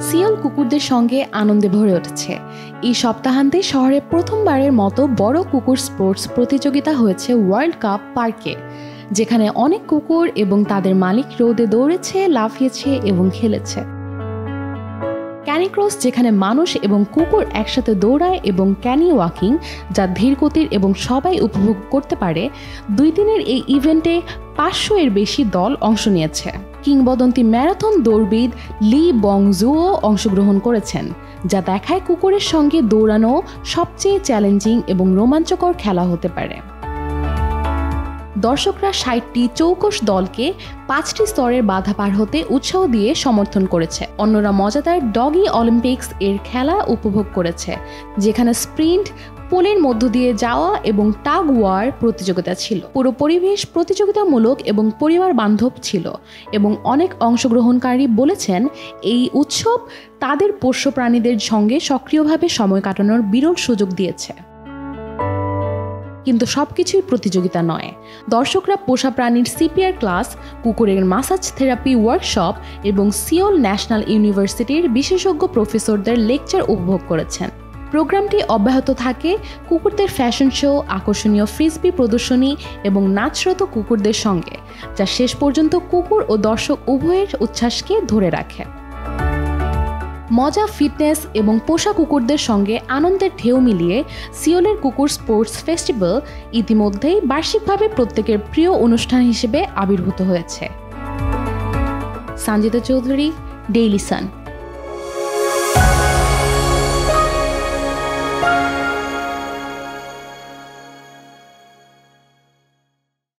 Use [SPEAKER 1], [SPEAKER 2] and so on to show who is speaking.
[SPEAKER 1] Seoul কুকুরদের সঙ্গে আনন্দে ভরে উঠেছে। এই সপ্তাহান্তে শহরে প্রথমবারের মতো বড় কুকুর স্পোর্টস প্রতিযোগিতা হয়েছে ওয়ার্ল্ড কাপ পার্কে, যেখানে অনেক কুকুর এবং তাদের মালিক রোদে দৌড়েছে, লাফিয়েছে এবং খেলেছে। ক্যানিক্রস, যেখানে মানুষ এবং কুকুর একসাথে দৌড়ায়, এবং ক্যানি ওয়াকিং, যা ধীরগতির এবং সবাই উপভোগ করতে পারে। 2 দিনের এই ইভেন্টে 500 এর বেশি দল অংশ নিয়েছে। কিংবদন্তি ম্যারাথন দৌড়বিদ লি বংজুও অংশগ্রহণ করেছেন, যা দেখায় কুকুরের সঙ্গে দৌড়ানো সবচেয়ে চ্যালেঞ্জিং এবং রোমাঞ্চকর খেলা হতে পারে। দর্শকরা 60টি চৌকস দলকে 5টি স্তরের বাধা পার হতে উৎসাহ দিয়ে সমর্থন করেছে। অন্যরা মজাদার ডগি অলিম্পিক্স এর খেলা উপভোগ করেছে, যেখানে স্প্রিন্ট, পোলের মধ্য দিয়ে যাওয়া এবং টাগ ওয়ার প্রতিযোগিতা ছিল। পুরো পরিবেশ প্রতিযোগিতামূলক এবং পরিবার বান্ধব ছিল, এবং অনেক অংশগ্রহণকারী বলেছেন এই উৎসব তাদের পোষ্য প্রাণীদের সঙ্গে সক্রিয়ভাবে সময় কাটানোর বিরল সুযোগ দিয়েছে। কিন্তু সবকিছুই প্রতিযোগিতা নয়। দর্শকরা পোষা প্রাণীর সিপিআর ক্লাস, কুকুরের মাসাজ থেরাপি ওয়ার্কশপ এবং সিওল ন্যাশনাল ইউনিভার্সিটির বিশেষজ্ঞ প্রফেসরদের লেকচার উপভোগ করেছেন। প্রোগ্রামটি অব্যাহত থাকে কুকুরদের ফ্যাশন শো, আকর্ষণীয় ফ্রিসবি প্রদর্শনী এবং নাচরত কুকুরদের সঙ্গে, যা শেষ পর্যন্ত কুকুর ও দর্শক উভয়ের উচ্ছ্বাসকে ধরে রাখে। মজা, ফিটনেস এবং পোষা কুকুরদের সঙ্গে আনন্দের ঢেউ মিলিয়ে সিওলের কুকুর স্পোর্টস ফেস্টিভ্যাল ইতিমধ্যেই বার্ষিকভাবে প্রত্যেকের প্রিয় অনুষ্ঠান হিসেবে আবির্ভূত হয়েছে। Sanjita Chowdhury, Daily Sun.